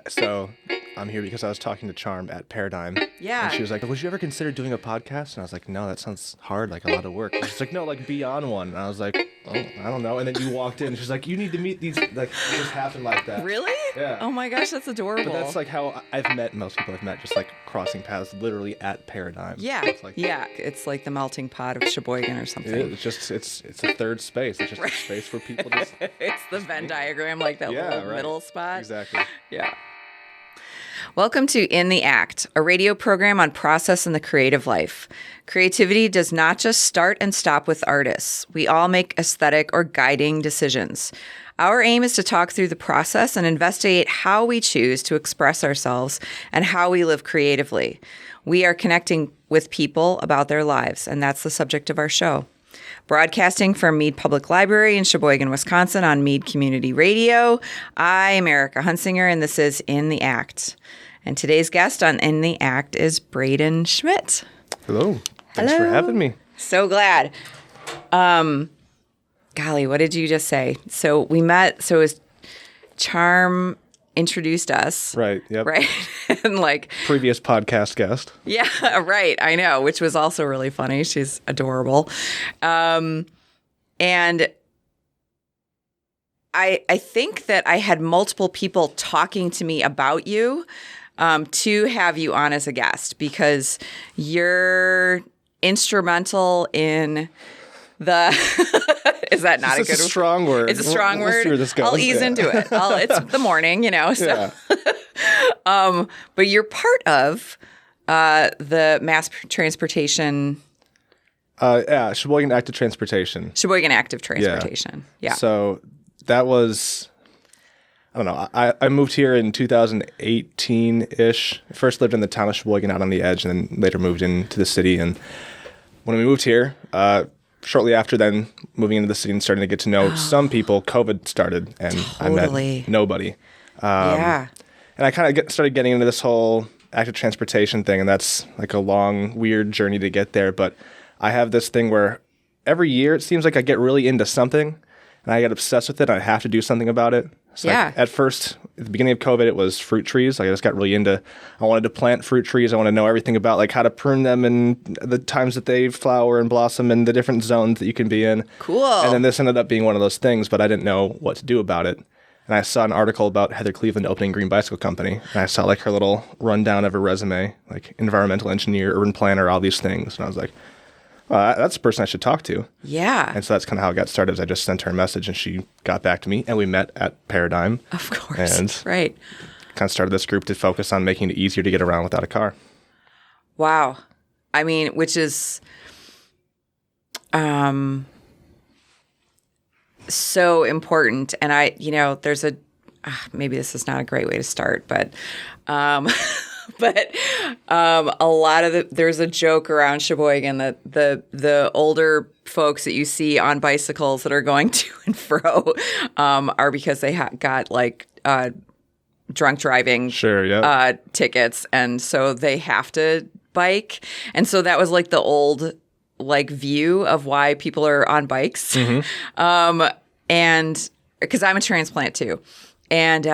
So I'm here because I was talking to Charm at Paradigm. Yeah. And she was like, would you ever consider doing a podcast? And I was like, no, that sounds hard, like a lot of work. And she's like, no, like be on one. And I was like, oh, I don't know. And then you walked in and she's like, you need to meet these, like, it just happened like that. Really? Yeah. Oh my gosh, that's adorable. But that's like how I've met most people I've met, just like crossing paths literally at Paradigm. Yeah. It's like the melting pot of Sheboygan or something. It's just, it's a third space. It's just a space where people just... It's the Venn diagram, like that little middle spot. Exactly. Yeah. Welcome to In the Act, a radio program on process in the creative life. Creativity does not just start and stop with artists. We all make aesthetic or guiding decisions. Our aim is to talk through the process and investigate how we choose to express ourselves and how we live creatively. We are connecting with people about their lives, and that's the subject of our show. Broadcasting from Mead Public Library in Sheboygan, Wisconsin on Mead Community Radio, I'm Erica Hunsinger, and this is In the Act. And today's guest on In the Act is Braden Schmidt. Hello. Thanks for having me. So glad. Golly, what did you just say? So we met, so it was Charm introduced us. Right, yep. Right? And like... Previous podcast guest. Yeah, right. I know, which was also really funny. She's adorable. And I think that I had multiple people talking to me about you to have you on as a guest because you're instrumental in the... Is that not a good word? It's a strong word. It's a strong word. We'll see where this goes. I'll ease into it. It's the morning, so. Yeah. But you're part of the mass transportation... Sheboygan Active Transportation. Sheboygan Active Transportation. Yeah. So that was... I don't know. I moved here in 2018-ish. First lived in the town of Sheboygan out on the edge, and then later moved into the city. And when we moved here... shortly after then, moving into the city and starting to get to know some people, COVID started, and I met nobody. Yeah. And I kind of started getting into this whole active transportation thing, and that's like a long, weird journey to get there. But I have this thing where every year it seems like I get really into something, and I get obsessed with it, and I have to do something about it. So like at first, at the beginning of COVID, it was fruit trees. Like I just got really into, I wanted to plant fruit trees. I want to know everything about like how to prune them and the times that they flower and blossom and the different zones that you can be in. Cool. And then this ended up being one of those things, but I didn't know what to do about it. And I saw an article about Heather Cleveland opening Green Bicycle Company. And I saw like her little rundown of her resume, like environmental engineer, urban planner, all these things. And I was like, well, that's the person I should talk to. Yeah. And so that's kind of how it got started. Is I just sent her a message and she got back to me and we met at Paradigm. Of course. And right. Kind of started this group to focus on making it easier to get around without a car. Wow. I mean, which is so important. And there's maybe this is not a great way to start, but a lot of there's a joke around Sheboygan that the older folks that you see on bicycles that are going to and fro are because they got like drunk driving tickets, and so they have to bike. And so that was like the old like view of why people are on bikes. Mm-hmm. And because I'm a transplant too, and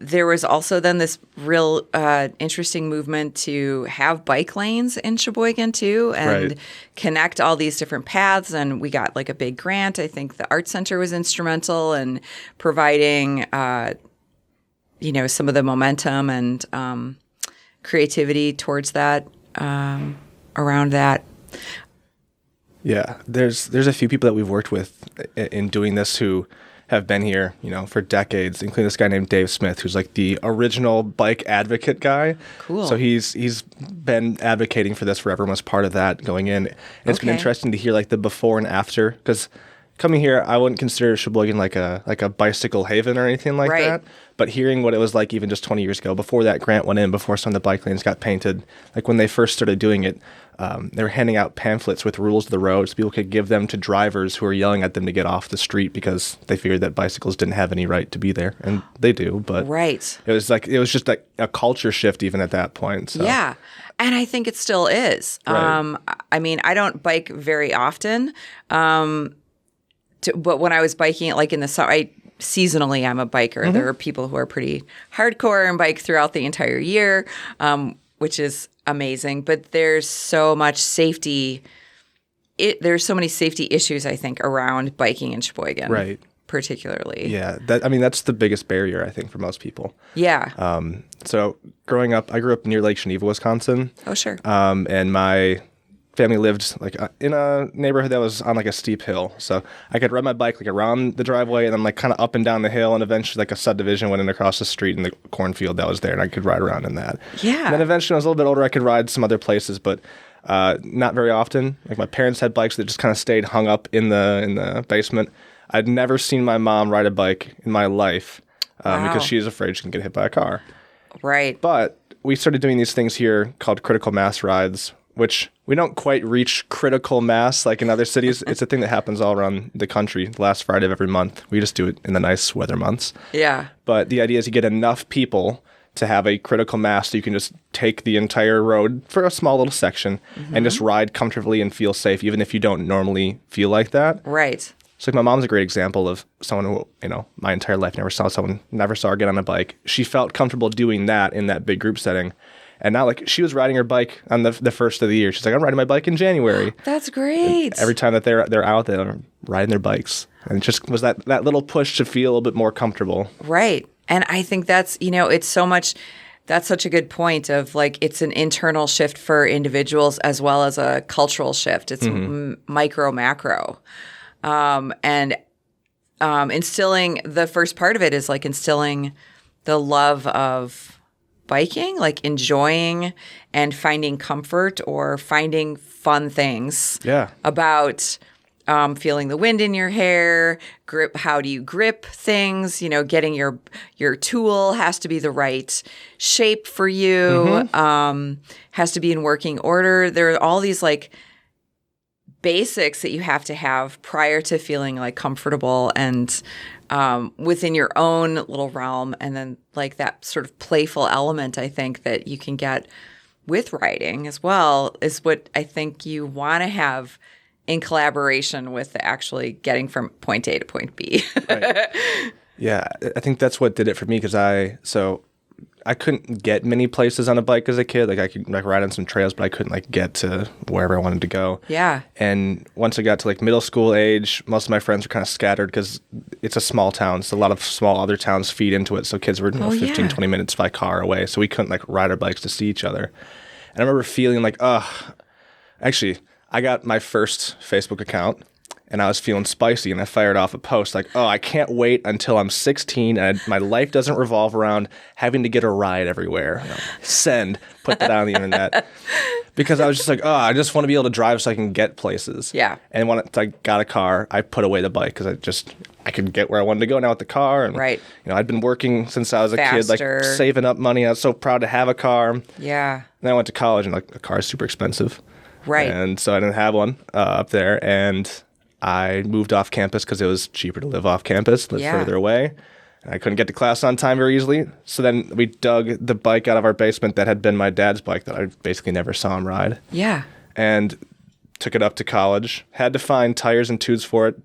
there was also then this real interesting movement to have bike lanes in Sheboygan too, and connect all these different paths. And we got like a big grant. I think the Art Center was instrumental in providing, some of the momentum and creativity towards that, around that. Yeah, there's a few people that we've worked with in doing this who have been here, for decades, including this guy named Dave Smith, who's like the original bike advocate guy. Cool. So he's been advocating for this forever and was part of that going in. And it's been interesting to hear like the before and after, because coming here, I wouldn't consider Sheboygan like a bicycle haven or anything like that. But hearing what it was like even just 20 years ago, before that grant went in, before some of the bike lanes got painted, like when they first started doing it, they were handing out pamphlets with rules of the road so people could give them to drivers who were yelling at them to get off the street because they figured that bicycles didn't have any right to be there. And they do, but it was just like a culture shift even at that point. So. Yeah. And I think it still is. Right. I mean, I don't bike very often, but when I was biking, like in the summer, seasonally I'm a biker. There are people who are pretty hardcore and bike throughout the entire year, which is amazing. But there's so much safety. There's so many safety issues, I think, around biking in Sheboygan. Right. Particularly. Yeah. That's the biggest barrier, I think, for most people. Yeah. So growing up, I grew up near Lake Geneva, Wisconsin. Oh, sure. And my family lived like in a neighborhood that was on like a steep hill. So I could ride my bike like around the driveway and then like kind of up and down the hill, and eventually like a subdivision went in across the street in the cornfield that was there, and I could ride around in that. Yeah. And then eventually when I was a little bit older, I could ride some other places, but not very often. Like my parents had bikes that just kind of stayed hung up in the basement. I'd never seen my mom ride a bike in my life because she was afraid she can get hit by a car. Right. But we started doing these things here called critical mass rides, which we don't quite reach critical mass like in other cities. It's a thing that happens all around the country the last Friday of every month. We just do it in the nice weather months. Yeah. But the idea is you get enough people to have a critical mass so you can just take the entire road for a small little section and just ride comfortably and feel safe, even if you don't normally feel like that. Right. So like my mom's a great example of someone who, my entire life never saw her get on a bike. She felt comfortable doing that in that big group setting. And now like she was riding her bike on the first of the year. She's like, I'm riding my bike in January. That's great. And every time that they're out there riding their bikes. And it just was that little push to feel a little bit more comfortable. Right. And I think that's, it's so much, that's such a good point of like, it's an internal shift for individuals as well as a cultural shift. It's micro, macro. And instilling, the first part of it is like instilling the love of biking, like enjoying and finding comfort or finding fun things. Yeah. About feeling the wind in your hair, grip. How do you grip things? Getting your tool has to be the right shape for you. Has to be in working order. There are all these like basics that you have to have prior to feeling like comfortable and within your own little realm. And then like that sort of playful element, I think, that you can get with riding as well is what I think you want to have in collaboration with actually getting from point A to point B. Right. Yeah, I think that's what did it for me because I couldn't get many places on a bike as a kid. Like I could like ride on some trails, but I couldn't like get to wherever I wanted to go. Yeah. And once I got to like middle school age, most of my friends were kind of scattered because it's a small town. So a lot of small other towns feed into it. So kids were 15, 20 minutes by car away. So we couldn't like ride our bikes to see each other. And I remember feeling like, actually, I got my first Facebook account. And I was feeling spicy, and I fired off a post like, I can't wait until I'm 16 and my life doesn't revolve around having to get a ride everywhere. Send, put that out on the internet. Because I was just like, I just want to be able to drive so I can get places. Yeah. And when I got a car, I put away the bike because I could get where I wanted to go now with the car. And, right. I'd been working since I was a kid, like saving up money. I was so proud to have a car. Yeah. And then I went to college, and like a car is super expensive. Right. And so I didn't have one up there. And I moved off campus because it was cheaper to live off campus, live further away. And I couldn't get to class on time very easily. So then we dug the bike out of our basement that had been my dad's bike that I basically never saw him ride. Yeah. And took it up to college. Had to find tires and tubes for it.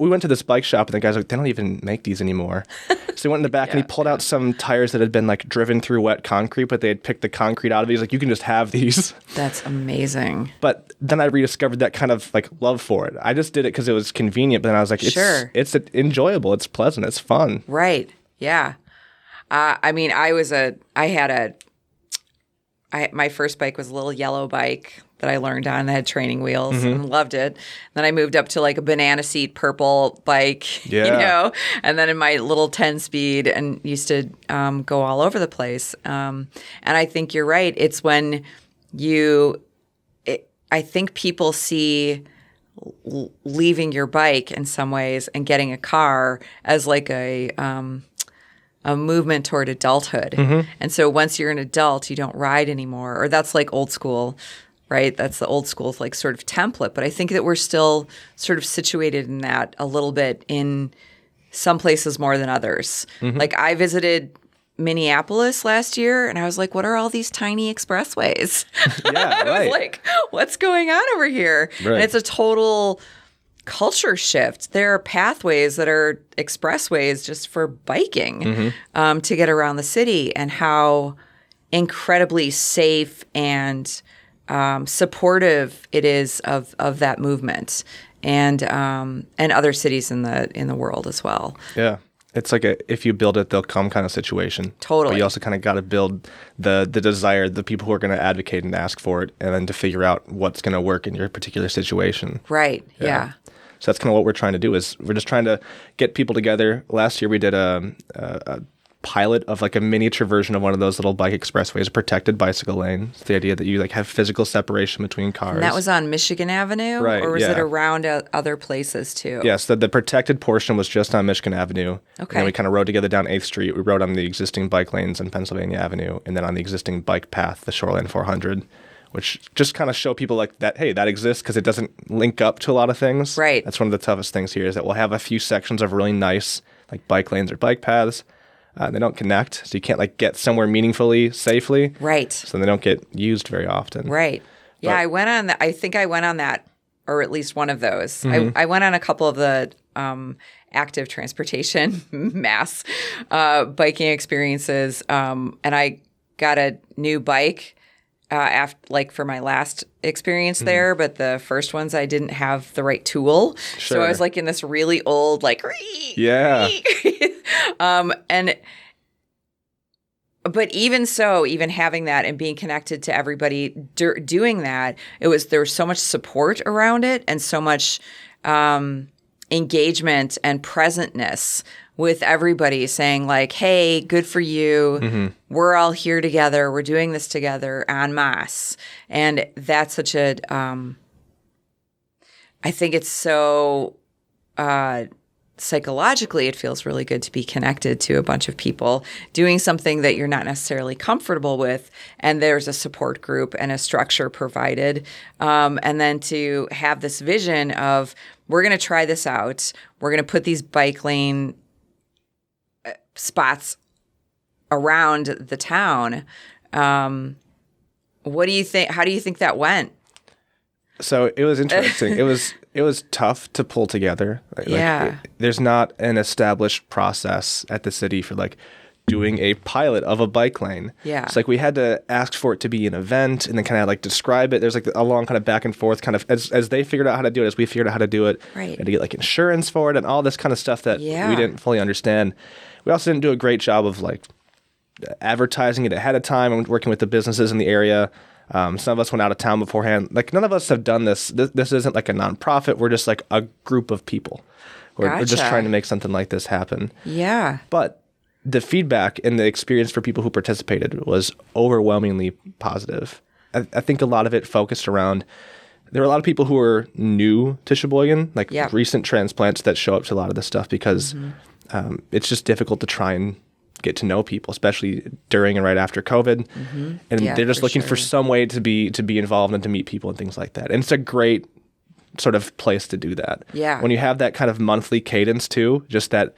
We went to this bike shop, and the guy's like, they don't even make these anymore. So he went in the back, and he pulled out some tires that had been like driven through wet concrete, but they had picked the concrete out of these. Like, you can just have these. That's amazing. But then I rediscovered that kind of like love for it. I just did it because it was convenient, but then I was like, it's enjoyable, it's pleasant, it's fun. Right. Yeah. My first bike was a little yellow bike that I learned on that had training wheels and loved it. Then I moved up to like a banana seat purple bike, and then in my little 10-speed and used to go all over the place. And I think you're right. It's when I think people see leaving your bike in some ways and getting a car as like a movement toward adulthood. And so once you're an adult, you don't ride anymore, or that's like old school, right? That's the old school like sort of template. But I think that we're still sort of situated in that a little bit in some places more than others. Like I visited Minneapolis last year, and I was like, what are all these tiny expressways? Yeah, I was like, what's going on over here? Right. And it's a total culture shift. There are pathways that are expressways just for biking to get around the city, and how incredibly safe and supportive it is of that movement, and other cities in the world as well. Yeah. It's like if you build it, they'll come kind of situation. Totally. But you also kind of got to build the desire, the people who are going to advocate and ask for it, and then to figure out what's going to work in your particular situation. Right. Yeah. So that's kind of what we're trying to do, is we're just trying to get people together. Last year we did a pilot of like a miniature version of one of those little bike expressways, a protected bicycle lane. It's the idea that you like have physical separation between cars. And that was on Michigan Avenue? Right, or was it around other places too? Yes, the protected portion was just on Michigan Avenue. Okay. And then we kind of rode together down 8th Street. We rode on the existing bike lanes on Pennsylvania Avenue, and then on the existing bike path, the Shoreline 400, which just kind of show people like that, hey, that exists, because it doesn't link up to a lot of things. Right. That's one of the toughest things here, is that we'll have a few sections of really nice like bike lanes or bike paths. They don't connect, so you can't like get somewhere meaningfully safely. Right. So they don't get used very often. Right. Yeah, But I went on that. I think I went on that, or at least one of those. Mm-hmm. I went on a couple of the active transportation mass biking experiences, and I got a new bike after, like, for my last experience there. But the first ones, I didn't have the right tool, so I was like in this really old like Yeah. But even so, even having that and being connected to everybody doing that, there was so much support around it, and so much engagement and presentness with everybody saying like, hey, good for you. We're all here together. We're doing this together en masse. And that's such a, I think it's so, psychologically, it feels really good to be connected to a bunch of people doing something that you're not necessarily comfortable with, and there's a support group and a structure provided, and then to have this vision of, we're going to try this out, we're going to put these bike lane spots around the town. What do you think? How do you think that went? So it was interesting. It was tough to pull together. There's not an established process at the city for like doing a pilot of a bike lane. Yeah. It's like we had to ask for it to be an event, and then kind of like describe it. There's like a long kind of back and forth kind of as they figured out how to do it, as we figured out how to do it. Right. And to get like insurance for it and all this kind of stuff that we didn't fully understand. We also didn't do a great job of like advertising it ahead of time and working with the businesses in the area. Some of us went out of town beforehand. Like, none of us have done this. This isn't like a nonprofit. We're just like a group of people. We're just trying to make something like this happen. Yeah. But the feedback and the experience for people who participated was overwhelmingly positive. I think a lot of it focused around, there were a lot of people who were new to Sheboygan, like recent transplants that show up to a lot of this stuff, because it's just difficult to try and get to know people, especially during and right after COVID. And they're just looking for some way to be involved and to meet people and things like that. And it's a great sort of place to do that. Yeah. When you have that kind of monthly cadence too, just that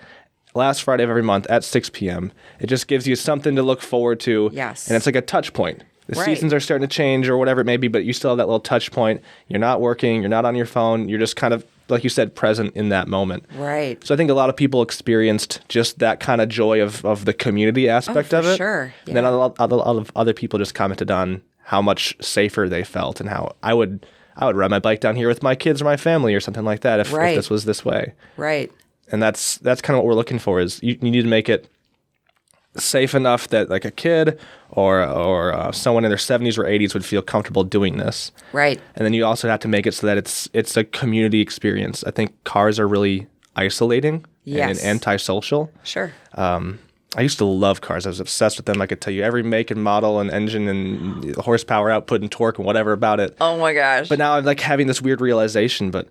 last Friday of every month at 6 p.m., it just gives you something to look forward to. Yes. And it's like a touch point. The seasons are starting to change or whatever it may be, but you still have that little touch point. You're not working. You're not on your phone. You're just kind of, like you said, present in that moment. Right. So I think a lot of people experienced just that kind of joy of the community aspect of it. Sure. Yeah. And then a lot of other people just commented on how much safer they felt, and how I would ride my bike down here with my kids or my family or something like that if this was this way. Right. And that's kind of what we're looking for, is you need to make it safe enough that like a kid or someone in their 70s or 80s would feel comfortable doing this. Right. And then you also have to make it so that it's a community experience. I think cars are really isolating and antisocial. Sure. I used to love cars. I was obsessed with them. I could tell you every make and model and engine and horsepower output and torque and whatever about it. Oh my gosh. But now I'm like having this weird realization. But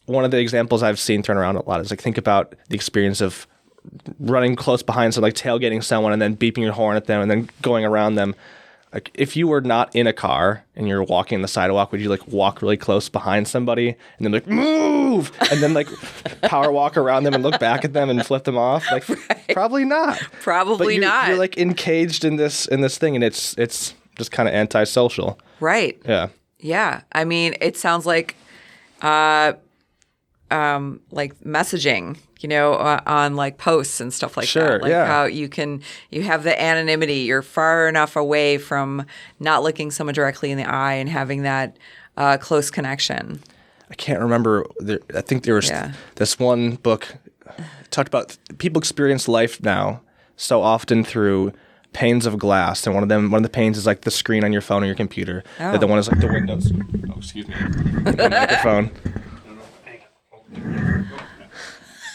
one of the examples I've seen thrown around a lot is like, think about the experience of running close behind, so like tailgating someone and then beeping your horn at them and then going around them. Like, if you were not in a car and you're walking the sidewalk, would you like walk really close behind somebody and then like move and then like power walk around them and look back at them and flip them off? Like, probably not. Probably not. You're like encaged in this thing, and it's just kind of antisocial. Right. Yeah. Yeah. I mean, it sounds like like messaging, on like posts and stuff like Sure, that. Like how you have the anonymity. You're far enough away from not looking someone directly in the eye and having that close connection. I can't remember. I think there was this one book talked about people experience life now so often through panes of glass, and one of the panes is like the screen on your phone or your computer. Oh. The other one is like the windows. Oh, excuse me. The microphone.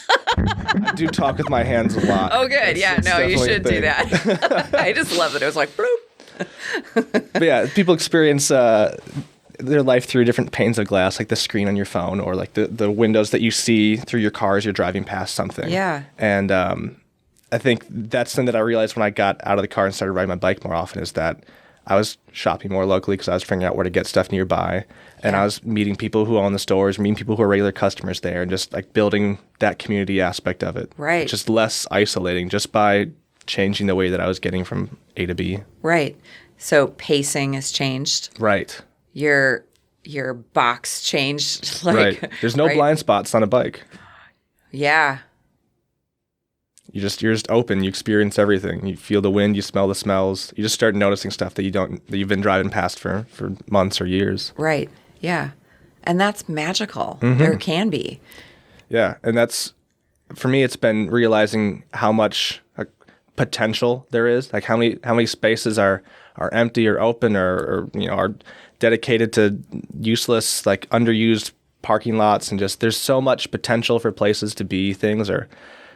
I do talk with my hands a lot. Oh, good. It's you should do that. I just love it. It was like, bloop. But yeah, people experience their life through different panes of glass, like the screen on your phone or like the windows that you see through your car as you're driving past something. Yeah. And I think that's something that I realized when I got out of the car and started riding my bike more often is that I was shopping more locally because I was figuring out where to get stuff nearby. And I was meeting people who own the stores, meeting people who are regular customers there, and just like building that community aspect of it. Right. Just less isolating just by changing the way that I was getting from A to B. Right. So pacing has changed. Right. Your box changed. Right. There's no blind spots on a bike. Yeah. You're just open. You experience everything. You feel the wind. You smell the smells. You just start noticing stuff that you've been driving past for months or years. Right. Yeah. And that's magical. Mm-hmm. There can be. Yeah. And that's, for me, it's been realizing how much potential there is. Like how many spaces are empty or open or are dedicated to useless, like underused parking lots, and just there's so much potential for places to be things, or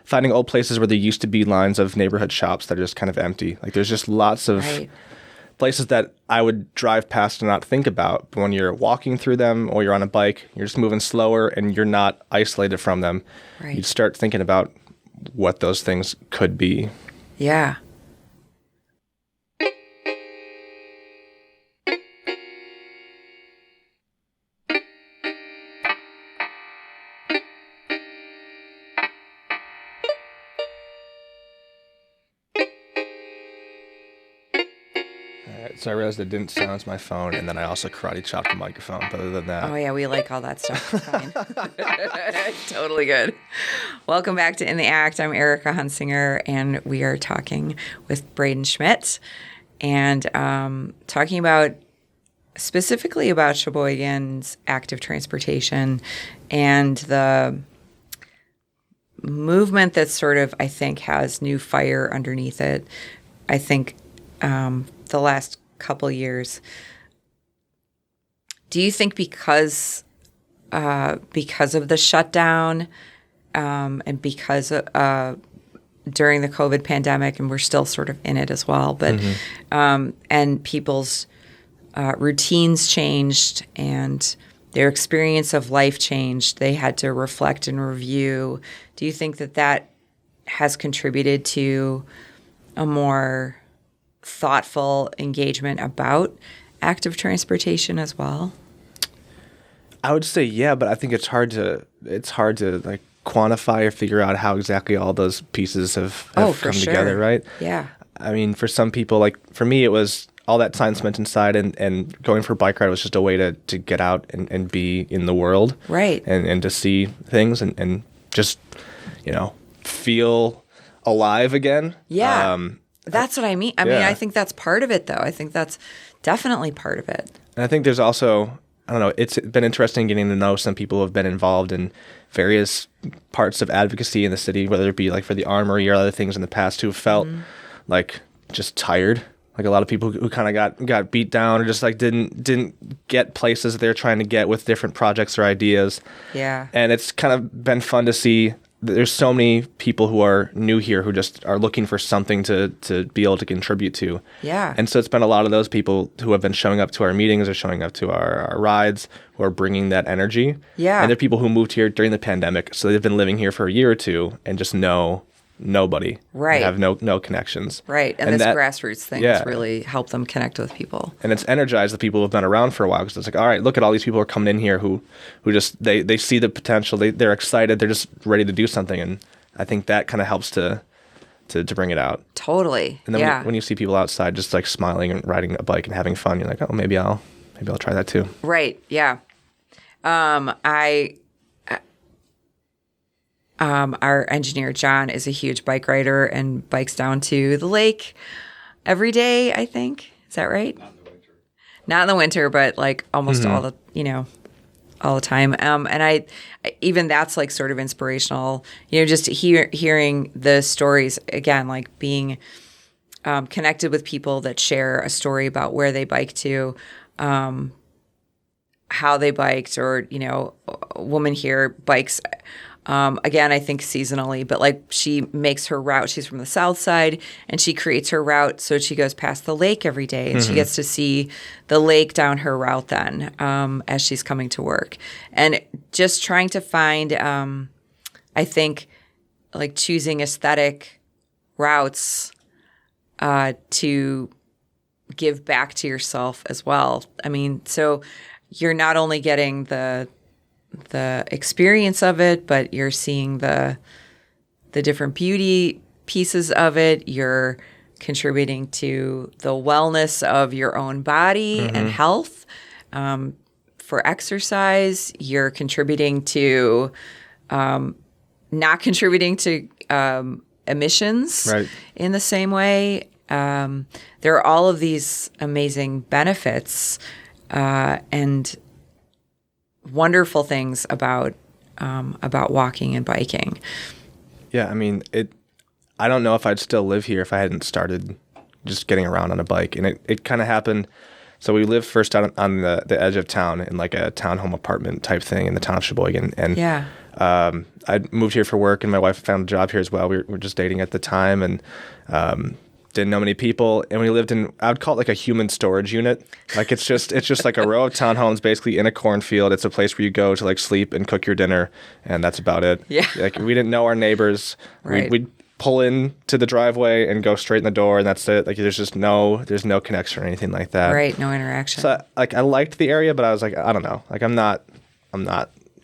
finding old places where there used to be lines of neighborhood shops that are just kind of empty. Like there's just lots of places that I would drive past and not think about. But when you're walking through them or you're on a bike, you're just moving slower and you're not isolated from them. Right. You start thinking about what those things could be. Yeah. So I realized it didn't silence my phone, and then I also karate chopped the microphone. But other than that... Oh, yeah, we like all that stuff. It's fine. Totally good. Welcome back to In the Act. I'm Erica Hunsinger, and we are talking with Braden Schmidt and talking specifically about Sheboygan's Active Transportation and the movement that sort of, I think, has new fire underneath it. I think the last couple years. Do you think because of the shutdown and because during the COVID pandemic, and we're still sort of in it as well, but and people's routines changed and their experience of life changed, they had to reflect and review. Do you think that has contributed to a more thoughtful engagement about active transportation as well? I would say yeah, but I think it's hard to like quantify or figure out how exactly all those pieces have come together, right? Yeah. I mean, for some people, like for me, it was all that time spent inside, and going for a bike ride was just a way to get out and be in the world, right? And to see things and just feel alive again. Yeah. That's what I mean. I mean, I think that's part of it, though. I think that's definitely part of it. And I think there's also, I don't know, it's been interesting getting to know some people who have been involved in various parts of advocacy in the city, whether it be like for the Armory or other things in the past, who felt like just tired. Like a lot of people who kind of got beat down or just like didn't get places that they're trying to get with different projects or ideas. Yeah. And it's kind of been fun to see. There's so many people who are new here who just are looking for something to be able to contribute to. Yeah. And so it's been a lot of those people who have been showing up to our meetings or showing up to our rides who are bringing that energy. Yeah. And they're people who moved here during the pandemic. So they've been living here for a year or two and just know nobody. Right. Have no connections. Right. And this grassroots thing has really helped them connect with people. And it's energized the people who have been around for a while, because it's like, all right, look at all these people who are coming in here who just, they see the potential. They're excited. They're just ready to do something. And I think that kind of helps to bring it out. Totally. And then when you see people outside just like smiling and riding a bike and having fun, you're like, oh, maybe I'll our engineer, John, is a huge bike rider and bikes down to the lake every day, I think. Is that right? Not in the winter, but like almost all the, all the time. And I even that's like sort of inspirational, just hearing the stories again, like being connected with people that share a story about where they bike to, how they biked, or, a woman here bikes, again, I think seasonally, but like she makes her route. She's from the south side and she creates her route. So she goes past the lake every day and she gets to see the lake down her route then, as she's coming to work. And just trying to find, I think, like choosing aesthetic routes to give back to yourself as well. I mean, so you're not only getting the experience of it, but you're seeing the different beauty pieces of it. You're contributing to the wellness of your own body and health. For exercise, you're contributing to not contributing to emissions in the same way. There are all of these amazing benefits and wonderful things about walking and biking. Yeah, I mean, I don't know if I'd still live here if I hadn't started just getting around on a bike. And it kind of happened. So we lived first out on the edge of town in like a townhome apartment type thing in the town of Sheboygan. And I moved here for work, and my wife found a job here as well. We were just dating at the time, and didn't know many people, and we lived in, I would call it like a human storage unit. Like it's just like a row of townhomes basically in a cornfield. It's a place where you go to like sleep and cook your dinner, and that's about it. Yeah. Like we didn't know our neighbors. Right. We'd pull in to the driveway and go straight in the door, and that's it. Like there's no connection or anything like that. Right, no interaction. So like I liked the area, but I was like, I don't know. Like I'm not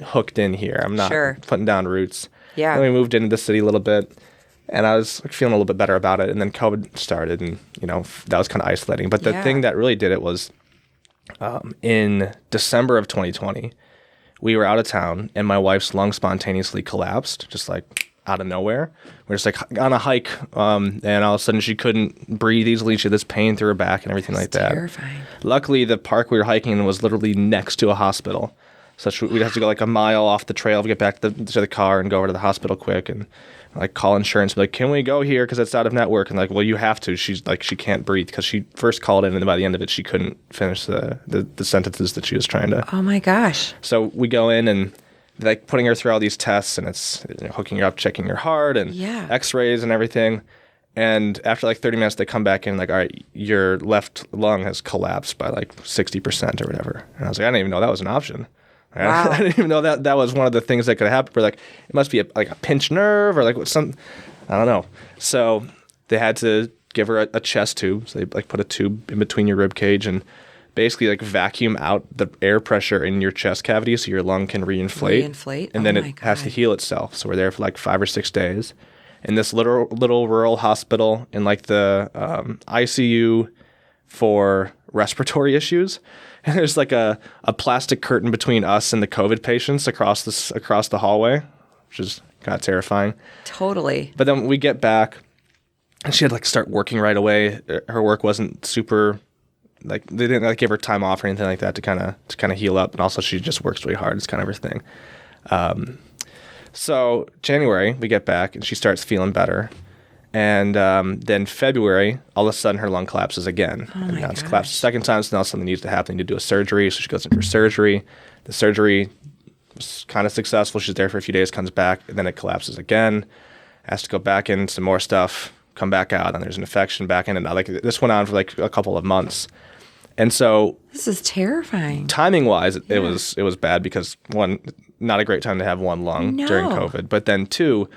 hooked in here. I'm not putting down roots. Yeah. Then we moved into the city a little bit, and I was like, feeling a little bit better about it. And then COVID started, and that was kind of isolating. But the thing that really did it was in December of 2020, we were out of town, and my wife's lung spontaneously collapsed, just like out of nowhere. We're just like on a hike, and all of a sudden she couldn't breathe easily. She had this pain through her back and everything like that. Terrifying. Luckily, the park we were hiking in was literally next to a hospital. So we'd have to go like a mile off the trail to get back to the car and go over to the hospital quick and like call insurance. Be like, can we go here because it's out of network? And like, well, you have to. She's like, she can't breathe because she first called in, and by the end of it, she couldn't finish the sentences that she was trying to. Oh my gosh. So we go in and like putting her through all these tests, and it's hooking her up, checking her heart and X-rays and everything. And after like 30 minutes, they come back in like, all right, your left lung has collapsed by like 60% or whatever. And I was like, I didn't even know that was an option. Wow. I didn't even know that was one of the things that could happen. We're like, it must be a pinched nerve or like some, I don't know. So they had to give her a chest tube. So they like put a tube in between your rib cage and basically like vacuum out the air pressure in your chest cavity so your lung can reinflate. And then it has to heal itself. So we're there for like 5 or 6 days in this little rural hospital in like the ICU for respiratory issues. And there's like a plastic curtain between us and the COVID patients across the hallway, which is kind of terrifying. Totally. But then we get back, and she had like start working right away. Her work wasn't super, like they didn't like give her time off or anything like that to kind of heal up. And also she just works really hard. It's kind of her thing. So January we get back, and she starts feeling better. And then February, all of a sudden, her lung collapses again. Oh and now it's collapsed the second time, so now something needs to happen. They need to do a surgery, so she goes in for surgery. The surgery was kind of successful. She's there for a few days, comes back, and then it collapses again. Has to go back in, some more stuff, come back out, and there's an infection back in. And like this went on for like a couple of months. And so this is terrifying. Timing-wise, it was bad because, one, not a great time to have one lung during COVID. But then, two,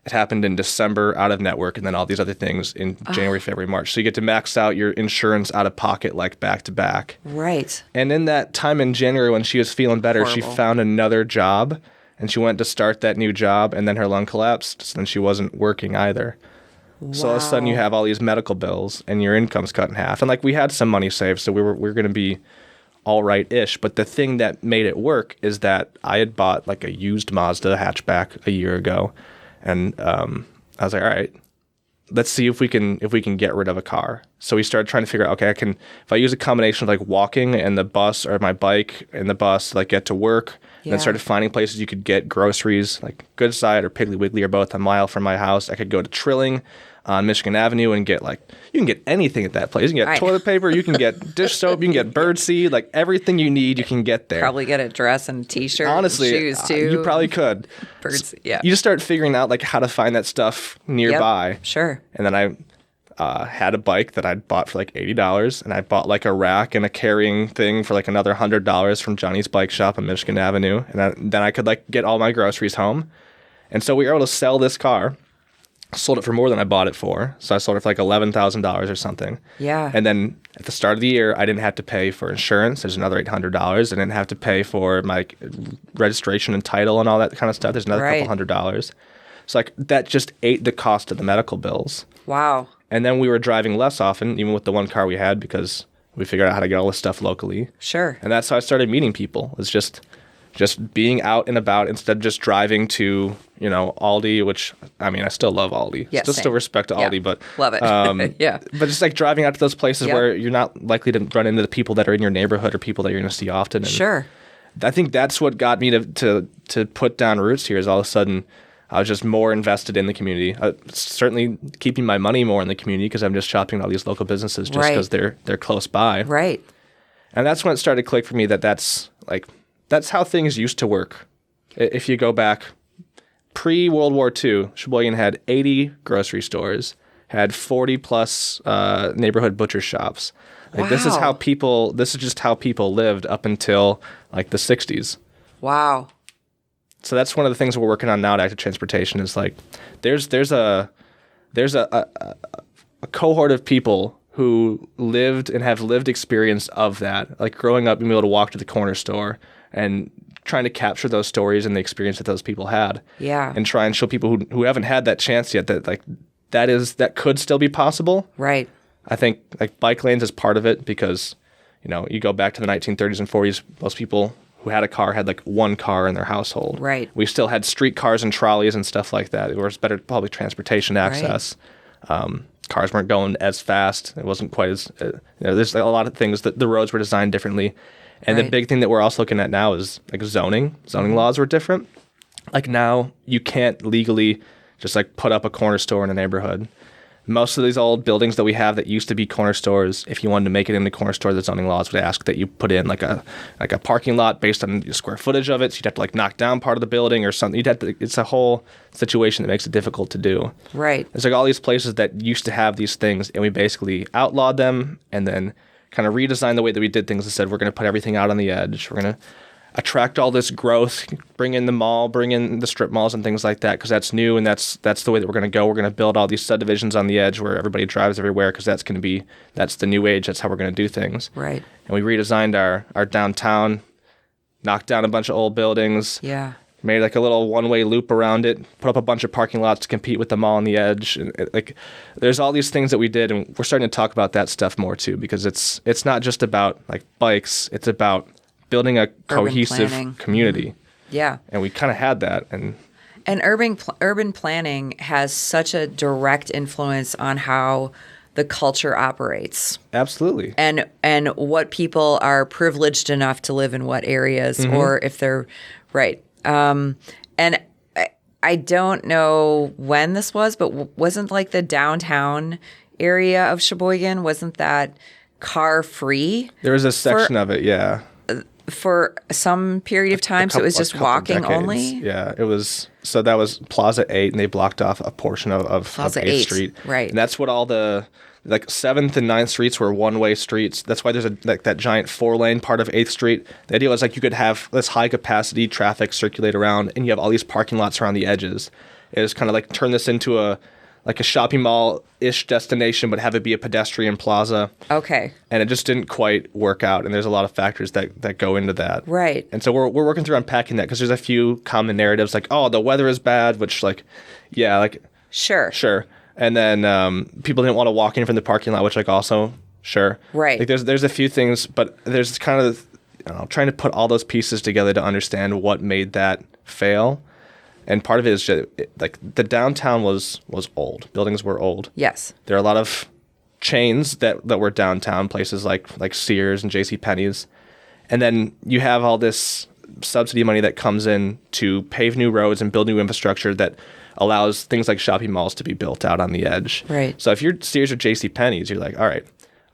it happened in December out of network, and then all these other things in January, February, March. So you get to max out your insurance out of pocket like back to back. Right. And in that time in January when she was feeling better, she found another job, and she went to start that new job, and then her lung collapsed, so then she wasn't working either. Wow. So all of a sudden you have all these medical bills, and your income's cut in half. And like we had some money saved, so we were going to be all right-ish. But the thing that made it work is that I had bought like a used Mazda hatchback a year ago, and I was like, all right, let's see if we can get rid of a car. So we started trying to figure out, okay, if I use a combination of like walking and the bus, or my bike and the bus to like get to work, and then started finding places you could get groceries, like Goodside or Piggly Wiggly are both a mile from my house. I could go to Trilling on Michigan Avenue and get you can get anything at that place. You can get toilet paper, you can get dish soap, you can get birdseed, like everything you need, you can get there. Probably get a dress and a t-shirt. Honestly, and shoes too. You probably could. Birds, yeah. You just start figuring out like how to find that stuff nearby. Yep, sure. And then I had a bike that I'd bought for like $80, and I bought like a rack and a carrying thing for like another $100 from Johnny's Bike Shop on Michigan Avenue. And then I could like get all my groceries home. And so we were able to sell this car. Sold it for more than I bought it for. So I sold it for like $11,000 or something. Yeah. And then at the start of the year, I didn't have to pay for insurance. There's another $800. I didn't have to pay for my registration and title and all that kind of stuff. There's another couple $100. So like that just ate the cost of the medical bills. Wow. And then we were driving less often, even with the one car we had, because we figured out how to get all this stuff locally. Sure. And that's how I started meeting people. It was just being out and about instead of just driving to, Aldi, which, I mean, I still love Aldi. Yeah, still respect Aldi, but... Love it. Yeah. But just like driving out to those places where you're not likely to run into the people that are in your neighborhood or people that you're going to see often. And sure. I think that's what got me to put down roots here, is all of a sudden I was just more invested in the community. Certainly keeping my money more in the community, because I'm just shopping at all these local businesses just because they're close by. Right. And that's when it started to click for me that's how things used to work. If you go back pre-World War II, Sheboygan had 80 grocery stores, had 40 plus neighborhood butcher shops. Wow. This is just how people lived up until like the 60s. Wow. So that's one of the things we're working on now at Active Transportation, is like there's a cohort of people who lived and have lived experience of that, like growing up being able to walk to the corner store and trying to capture those stories and the experience that those people had. Yeah. And try and show people who haven't had that chance yet that could still be possible. Right. I think like bike lanes is part of it, because, you go back to the 1930s and 40s, most people who had a car had like one car in their household. Right. We still had street cars and trolleys and stuff like that. There was better public transportation access. Right. Cars weren't going as fast. It wasn't quite as, there's a lot of things that the roads were designed differently. And the big thing that we're also looking at now is like zoning. Zoning laws were different. Like now you can't legally just like put up a corner store in a neighborhood. Most of these old buildings that we have that used to be corner stores, if you wanted to make it into a corner store, the zoning laws would ask that you put in like a parking lot based on the square footage of it. So you'd have to like knock down part of the building or something. It's a whole situation that makes it difficult to do. Right. There's like all these places that used to have these things, and we basically outlawed them and then kind of redesigned the way that we did things and said, we're going to put everything out on the edge. We're going to attract all this growth, bring in the mall, bring in the strip malls and things like that, because that's new and that's the way that we're going to go. We're going to build all these subdivisions on the edge where everybody drives everywhere, because that's the new age. That's how we're going to do things. Right. And we redesigned our downtown, knocked down a bunch of old buildings. Yeah. Made like a little one-way loop around it, put up a bunch of parking lots to compete with the mall on the edge. And there's all these things that we did, and we're starting to talk about that stuff more too, because it's not just about like bikes. It's about building a cohesive community. Mm-hmm. Yeah. And we kind of had that. And urban planning has such a direct influence on how the culture operates. Absolutely. And what people are privileged enough to live in what areas, mm-hmm. or if they're right. And I don't know when this was, but wasn't like the downtown area of Sheboygan, wasn't that car free? There was a section of it, yeah. For some period of time, so it was just walking decades. Only? Yeah, it was. So that was Plaza 8, and they blocked off a portion of 8th Street. Right. And that's what all the, like 7th and 9th Streets were one-way streets. That's why there's that giant 4-lane part of 8th Street. The idea was like you could have this high-capacity traffic circulate around, and you have all these parking lots around the edges. It was kind of like turn this into a shopping mall-ish destination, but have it be a pedestrian plaza. Okay. And it just didn't quite work out, and there's a lot of factors that go into that. Right. And so we're working through unpacking that, because there's a few common narratives like, oh, the weather is bad, which like, yeah, like... Sure. And then people didn't want to walk in from the parking lot, which like also, sure. Right. Like there's a few things, but there's kind of I don't know, trying to put all those pieces together to understand what made that fail. And part of it is just, like, the downtown was old. Buildings were old. Yes. There are a lot of chains that were downtown, places like Sears and JCPenney's. And then you have all this subsidy money that comes in to pave new roads and build new infrastructure that allows things like shopping malls to be built out on the edge. Right. So if you're Sears or JCPenney's, you're like, all right,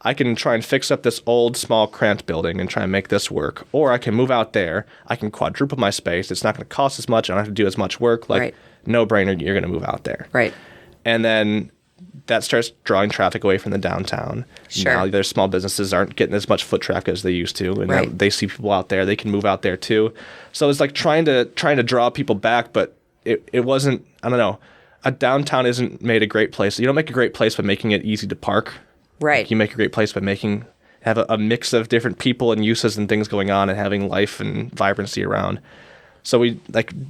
I can try and fix up this old, small, cramped building and try and make this work. Or I can move out there. I can quadruple my space. It's not going to cost as much. I don't have to do as much work. Like, no brainer, you're going to move out there. Right. And then that starts drawing traffic away from the downtown. Sure. Now their small businesses aren't getting as much foot traffic as they used to. And now they see people out there. They can move out there too. So it's like trying to draw people back, but it wasn't, I don't know. A downtown isn't made a great place. You don't make a great place by making it easy to park. Right. Like, you make a great place by have a mix of different people and uses and things going on and having life and vibrancy around. So we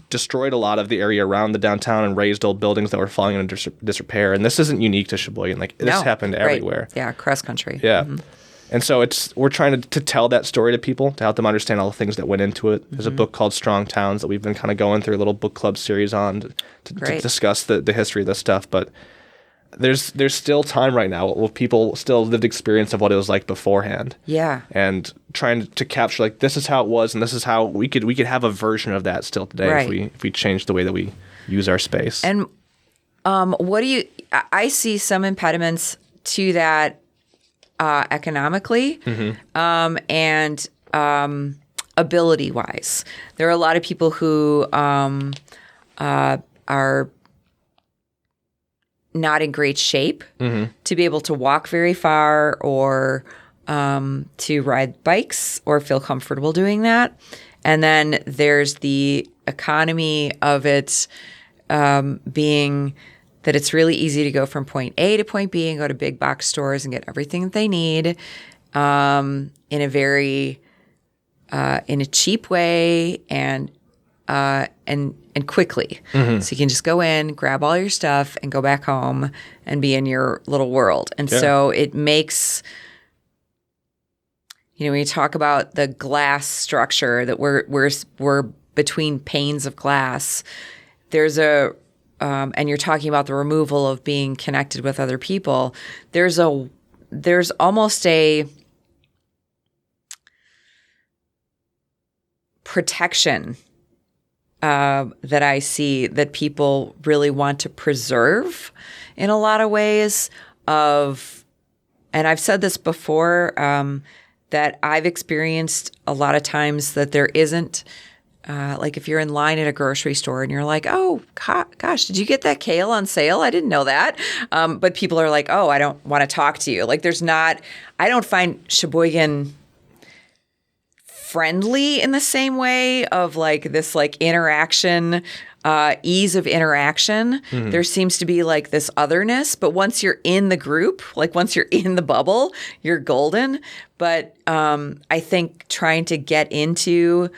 destroyed a lot of the area around the downtown and raised old buildings that were falling into disrepair. And this isn't unique to Sheboygan. This happened everywhere. Yeah, cross country. Yeah. Mm-hmm. And so we're trying to tell that story to people, to help them understand all the things that went into it. There's a book called Strong Towns that we've been kind of going through a little book club series on to discuss the history of this stuff. But there's still time right now where people still lived experience of what it was like beforehand. Yeah. And trying to capture, like, this is how it was, and this is how we could have a version of that still today if we change the way that we use our space. And I see some impediments to that economically and ability-wise. There are a lot of people who are not in great shape to be able to walk very far or to ride bikes or feel comfortable doing that. And then there's the economy of it being that it's really easy to go from point A to point B and go to big box stores and get everything that they need in a very in a cheap way and quickly. So you can just go in, grab all your stuff, and go back home and be in your little world. And so it makes, when you talk about the glass structure that we're between panes of glass, there's and you're talking about the removal of being connected with other people. There's almost a protection that I see that people really want to preserve in a lot of ways and I've said this before, that I've experienced a lot of times that there isn't, like if you're in line at a grocery store and you're like, oh, gosh, did you get that kale on sale? I didn't know that. But people are like, oh, I don't want to talk to you. Like I don't find Sheboygan friendly in the same way of like this like interaction, ease of interaction. There seems to be like this otherness, but once you're in the group, like once you're in the bubble, you're golden. But I think trying to get into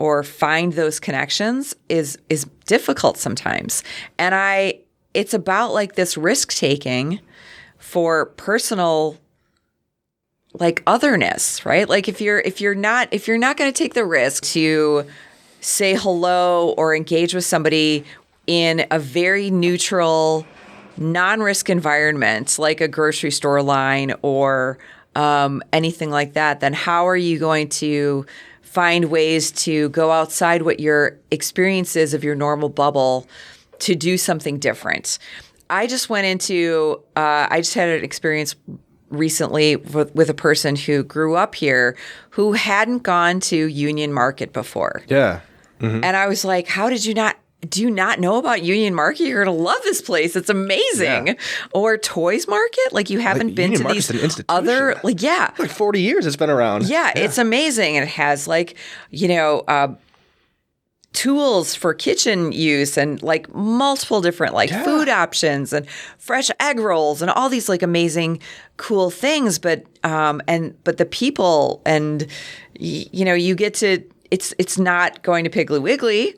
or find those connections is difficult sometimes. And it's about like this risk taking for personal like otherness, right? Like if you're not going to take the risk to say hello or engage with somebody in a very neutral, non-risk environment, like a grocery store line or anything like that, then how are you going to find ways to go outside what your experience is of your normal bubble to do something different? I just had an experience recently with a person who grew up here who hadn't gone to Union Market before. Yeah. Mm-hmm. And I was like, how did you not know about Union Market? You're going to love this place. It's amazing. Yeah. Or Toys Market. Like you haven't been Union to Market's these an other, like, yeah. Like 40 years it's been around. Yeah, it's amazing. And it has like, tools for kitchen use and like multiple different like food options and fresh egg rolls and all these like amazing cool things. But but the people and you get to it's not going to Piggly Wiggly,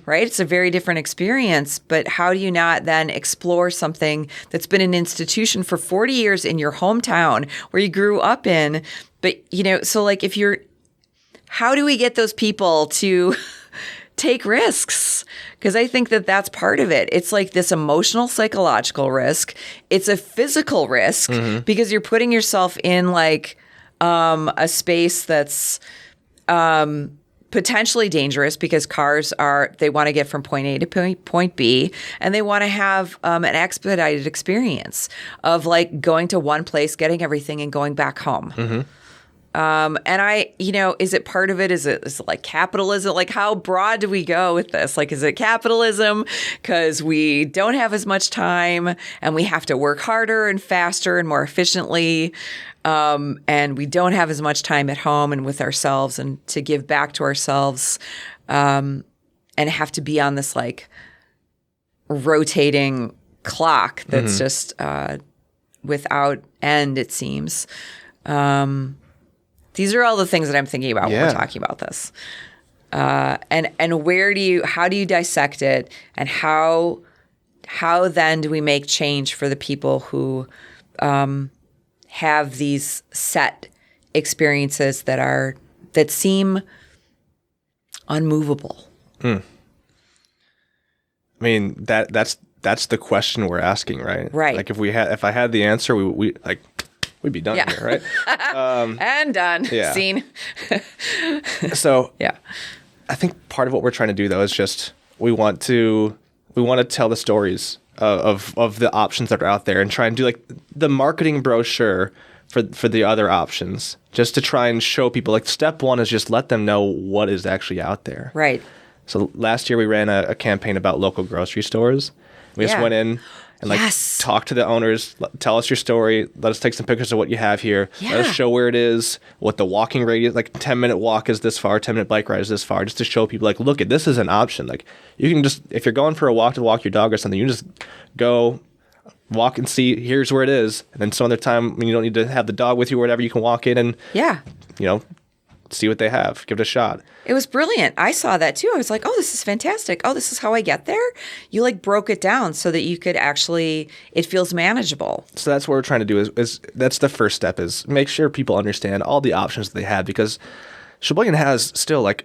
right? It's a very different experience. But how do you not then explore something that's been an institution for 40 years in your hometown where you grew up in? But so like if you're how do we get those people to take risks? Because I think that that's part of it. It's like this emotional, psychological risk. It's a physical risk because you're putting yourself in like a space that's potentially dangerous because they want to get from point A to point B, and they want to have an expedited experience of like going to one place, getting everything, and going back home. And is it part of it? Is it like capitalism? Like, how broad do we go with this? Like, is it capitalism because we don't have as much time and we have to work harder and faster and more efficiently? And we don't have as much time at home and with ourselves and to give back to ourselves, and have to be on this like rotating clock that's just without end, it seems. These are all the things that I'm thinking about when we're talking about this. And how do you dissect it, and how then do we make change for the people who have these set experiences that seem unmovable? I mean, that's the question we're asking, right? Right. Like if I had the answer, we'd be done here, right? And done. Yeah. Scene. So yeah. I think part of what we're trying to do though is just we want to tell the stories of the options that are out there and try and do like the marketing brochure for the other options, just to try and show people like step one is just let them know what is actually out there. Right. So last year we ran a campaign about local grocery stores. We just went in and talk to the owners, tell us your story, let us take some pictures of what you have here, let us show where it is, what the walking radius, like 10-minute walk is this far, 10-minute bike ride is this far, just to show people like, look, this is an option. Like you can just, if you're going for a walk to walk your dog or something, you just go walk and see, here's where it is. And then some other time when you don't need to have the dog with you or whatever, you can walk in and, see what they have, give it a shot. It was brilliant. I saw that too. I was like, oh, this is fantastic. Oh, this is how I get there. You like broke it down so that you could actually, it feels manageable. So that's what we're trying to do is that's the first step, is make sure people understand all the options that they have, because Sheboygan has still like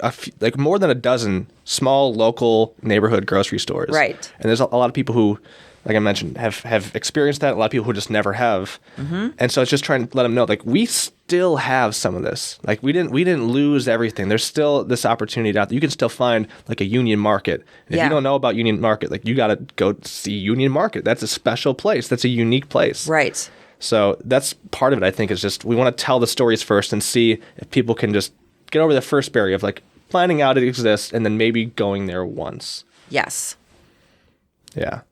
more than a dozen small local neighborhood grocery stores. Right. And there's a lot of people who, like I mentioned, have experienced that. A lot of people who just never have. And so it's just trying to let them know, like, we still have some of this. Like, we didn't lose everything. There's still this opportunity out there. You can still find like a Union Market. And if you don't know about Union Market, like, you got to go see Union Market. That's a special place. That's a unique place. Right. So that's part of it, I think, is just we want to tell the stories first and see if people can just get over the first barrier of like finding out it exists and then maybe going there once. Yes. Yeah.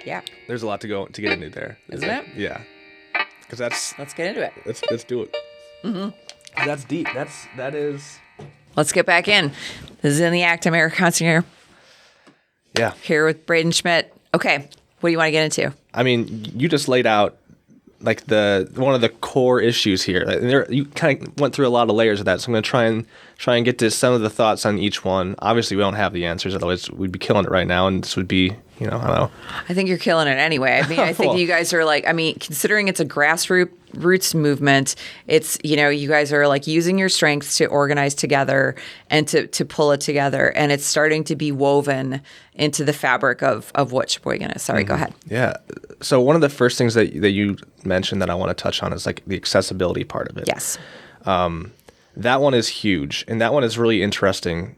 Yeah. There's a lot to get into there. Isn't it? Yeah. Because let's get into it. Let's do it. That's deep. That is. Let's get back in. This is In the Act. I'm Eric Consigliere. Yeah. Here with Braden Schmidt. Okay. What do you want to get into? I mean, you just laid out like one of the core issues here. And you kind of went through a lot of layers of that. So I'm going to try and get to some of the thoughts on each one. Obviously, we don't have the answers. Otherwise, we'd be killing it right now. And this would be, I don't know. I think you're killing it anyway. I mean, I think you guys are like, considering it's a grassroots movement, it's, you guys are like using your strengths to organize together and to pull it together. And it's starting to be woven into the fabric of what Sheboygan is. Sorry, go ahead. Yeah. So one of the first things that you mentioned that I want to touch on is like the accessibility part of it. Yes. That one is huge. And that one is really interesting.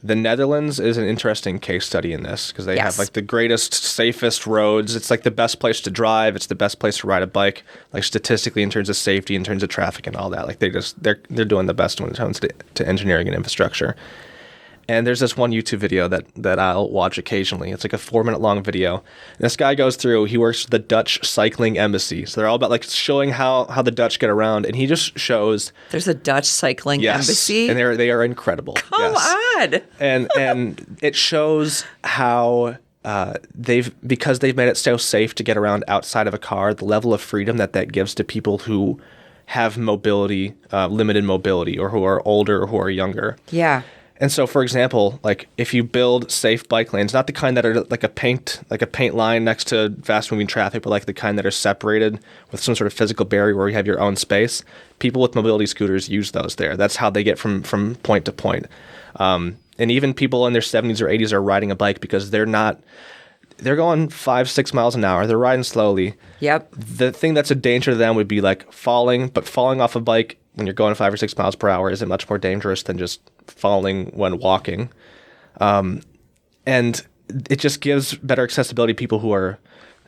The Netherlands is an interesting case study in this because they have like the greatest, safest roads. It's like the best place to drive. It's the best place to ride a bike, like statistically in terms of safety, in terms of traffic and all that. Like they're doing the best when it comes to engineering and infrastructure. And there's this one YouTube video that I'll watch occasionally. It's like a 4-minute long video. And this guy goes through, he works for the Dutch Cycling Embassy. So they're all about like showing how the Dutch get around. And he just shows. There's a Dutch Cycling Embassy? And they are incredible. Come on. And it shows how because they've made it so safe to get around outside of a car, the level of freedom that gives to people who have mobility, limited mobility, or who are older or who are younger. Yeah. And so, for example, like if you build safe bike lanes, not the kind that are like a paint line next to fast moving traffic, but like the kind that are separated with some sort of physical barrier where you have your own space, people with mobility scooters use those there. That's how they get from point to point. And even people in their 70s or 80s are riding a bike because they're going 5-6 miles an hour. They're riding slowly. Yep. The thing that's a danger to them would be like falling, but falling off a bike when you're going 5 or 6 miles per hour isn't much more dangerous than just falling when walking. And it just gives better accessibility to people who are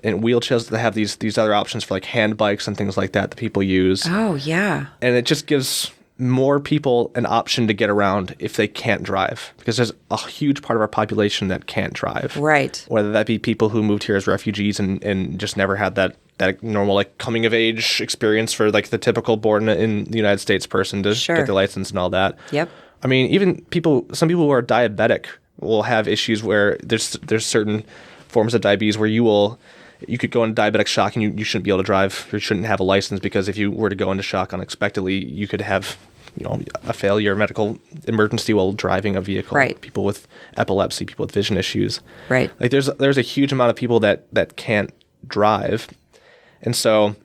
in wheelchairs that have these other options for like hand bikes and things like that people use. Oh, yeah. And it just gives more people an option to get around if they can't drive, because there's a huge part of our population that can't drive. Right. Whether that be people who moved here as refugees and just never had that normal like coming of age experience for like the typical born in the United States person to get their license and all that. Yep. I mean, even some people who are diabetic will have issues where there's certain forms of diabetes where you could go into diabetic shock and you shouldn't be able to drive. You shouldn't have a license, because if you were to go into shock unexpectedly, you could have a failure, medical emergency while driving a vehicle. Right. People with epilepsy, people with vision issues. Right. Like there's a huge amount of people that can't drive. And so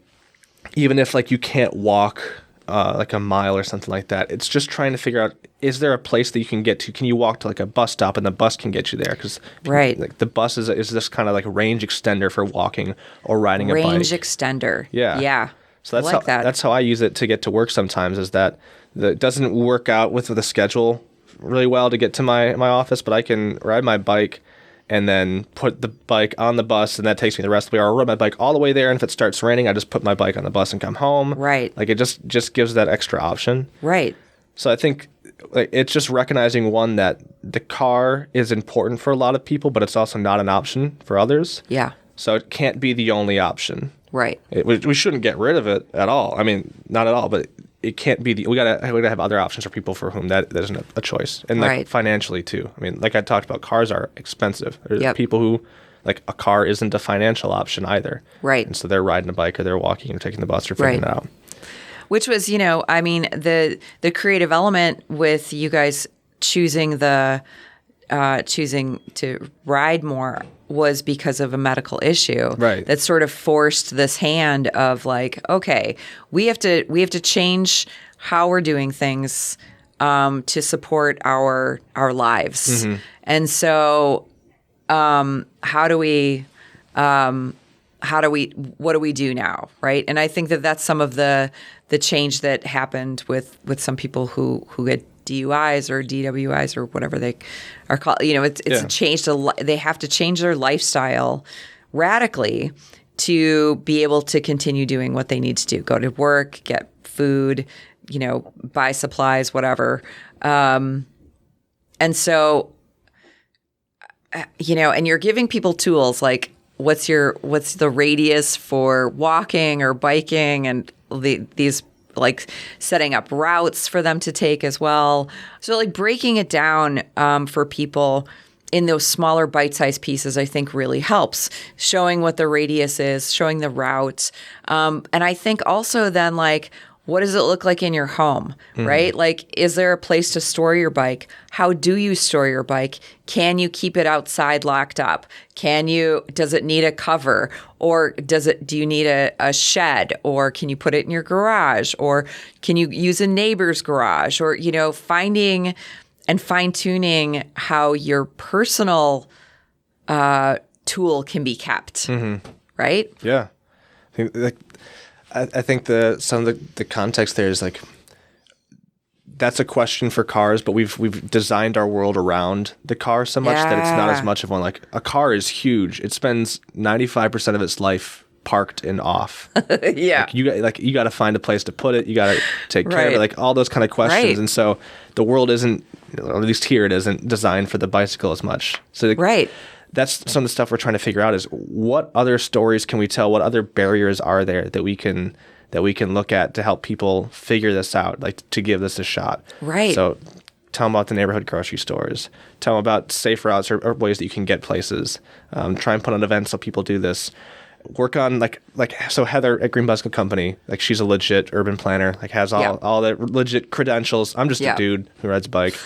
even if like you can't walk like a mile or something like that, it's just trying to figure out, is there a place that you can get to? Can you walk to like a bus stop and the bus can get you there? Because like the bus is this kind of like range extender for walking or riding a bike. Range extender. Yeah. Yeah. So that's how I use it to get to work sometimes, is that it doesn't work out with the schedule really well to get to my office, but I can ride my bike and then put the bike on the bus, and that takes me the rest of the way. Or I'll ride my bike all the way there, and if it starts raining, I just put my bike on the bus and come home. Right. Like it just gives that extra option. Right. So I think like it's just recognizing, one, that the car is important for a lot of people, but it's also not an option for others. Yeah. So it can't be the only option. Right. We shouldn't get rid of it at all. I mean, not at all, but it can't be we gotta have other options for people for whom that isn't a choice, and like financially too. I mean, like I talked about, cars are expensive. There's people who like a car isn't a financial option either. Right. And so they're riding a bike or they're walking or taking the bus or figuring it out. Which was, I mean, the creative element with you guys choosing to ride more was because of a medical issue. Right. That sort of forced this hand of like, okay, we have to change how we're doing things to support our lives. Mm-hmm. And so what do we do now, right? And I think that's some of the change that happened with some people who get DUIs or DWIs or whatever they are called. It's a change they have to change their lifestyle radically to be able to continue doing what they need to do: go to work, get food, buy supplies, whatever. And so, and you're giving people tools like what's the radius for walking or biking, and these like setting up routes for them to take as well. So like breaking it down for people in those smaller bite-sized pieces, I think really helps. Showing what the radius is, showing the route. And I think also then like, what does it look like in your home, right? Like, is there a place to store your bike? How do you store your bike? Can you keep it outside locked up? Does it need a cover? Or do you need a shed? Or can you put it in your garage? Or can you use a neighbor's garage? Or, finding and fine-tuning how your personal tool can be kept, right? Yeah. I think some of the context there is like, that's a question for cars, but we've designed our world around the car so much that it's not as much of one. Like a car is huge. It spends 95% of its life parked and off. Yeah. You got to find a place to put it. You got to take care of it. Like all those kind of questions. Right. And so the world isn't, or at least here, it isn't designed for the bicycle as much. So that's some of the stuff we're trying to figure out, is what other stories can we tell? What other barriers are there that we can look at to help people figure this out, like to give this a shot. Right. So tell them about the neighborhood grocery stores. Tell them about safe routes or ways that you can get places. Try and put on events so people do this. work on so Heather at Green Bicycle Company, like she's a legit urban planner, like has all the legit credentials. I'm just a dude who rides a bike.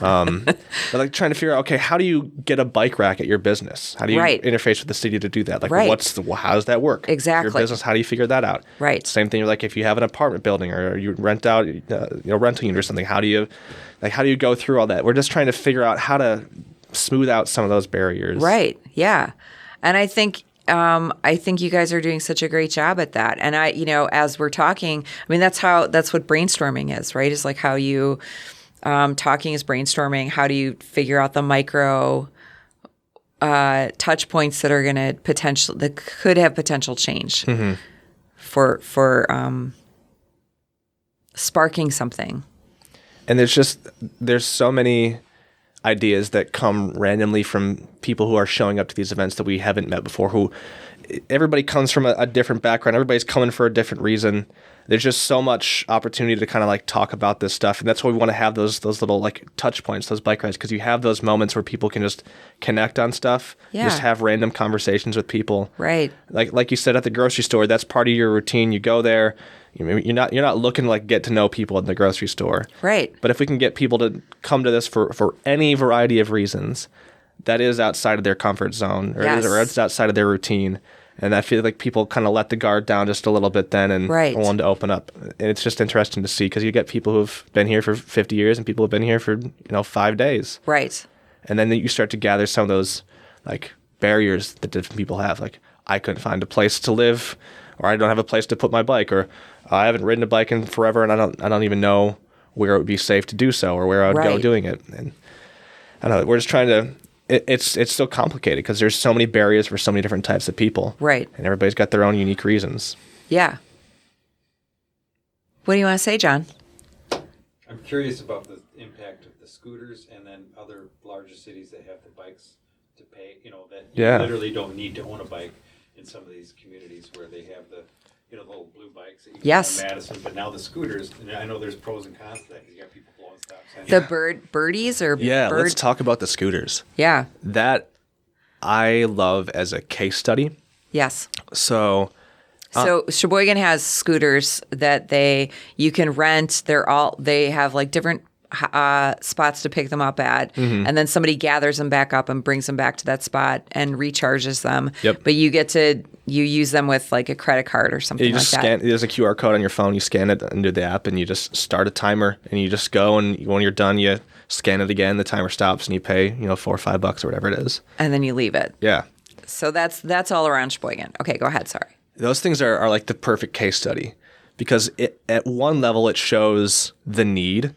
But like trying to figure out, okay, how do you get a bike rack at your business? How do you interface with the city to do that? Like how does that work? Exactly. Your business, how do you figure that out? Right. Same thing like if you have an apartment building or you rent out rental unit or something, how do you go through all that? We're just trying to figure out how to smooth out some of those barriers. Right. Yeah. And I think you guys are doing such a great job at that. And as we're talking, I mean, that's what brainstorming is, right? It's like how you, talking is brainstorming. How do you figure out the micro, touch points that are going to that could have potential change for sparking something. And there's so many ideas that come randomly from people who are showing up to these events that we haven't met before, who everybody comes from a different background. Everybody's coming for a different reason. There's just so much opportunity to kind of like talk about this stuff. And that's why we want to have those little like touch points, those bike rides, because you have those moments where people can just connect on stuff, just have random conversations with people. Right. Like you said at the grocery store, that's part of your routine. You go there. You're not looking to like get to know people in the grocery store. Right. But if we can get people to come to this for any variety of reasons, that is outside of their comfort zone or it's outside of their routine. And I feel like people kind of let the guard down just a little bit then and want to open up. And it's just interesting to see because you get people who've been here for 50 years and people who've been here for 5 days. Right. And then you start to gather some of those like barriers that different people have. Like I couldn't find a place to live, or I don't have a place to put my bike, or I haven't ridden a bike in forever, and I don't even know where it would be safe to do so or where I would go doing it. And I don't know. We're just trying to. It's so complicated because there's so many barriers for so many different types of people. Right. And everybody's got their own unique reasons. Yeah. What do you want to say, John? I'm curious about the impact of the scooters and then other larger cities that have the bikes to pay. That you literally don't need to own a bike in some of these communities where they have the little blue bikes that you can get in Madison, but now the scooters, and I know there's pros and cons to that. You got people blowing stop signs. The birdies or let's talk about the scooters. Yeah. That I love as a case study. Yes. So Sheboygan has scooters that you can rent. They have like different spots to pick them up at, and then somebody gathers them back up and brings them back to that spot and recharges them. Yep. But you use them with like a credit card or something like that. There's a QR code on your phone. You scan it into the app, and you just start a timer, and you just go. And when you're done, you scan it again. The timer stops, and you pay $4 or $5 or whatever it is, and then you leave it. Yeah. So that's all around Sheboygan. Okay, go ahead. Sorry. Those things are like the perfect case study because at one level it shows the need.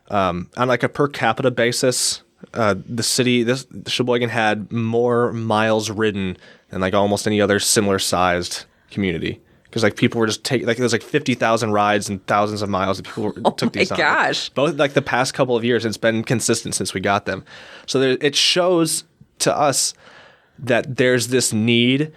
On like a per capita basis, Sheboygan had more miles ridden than like almost any other similar sized community. Because like people were just taking there's like 50,000 rides and thousands of miles that people took these on. Oh my gosh! Both like the past couple of years, it's been consistent since we got them. So it shows to us that there's this need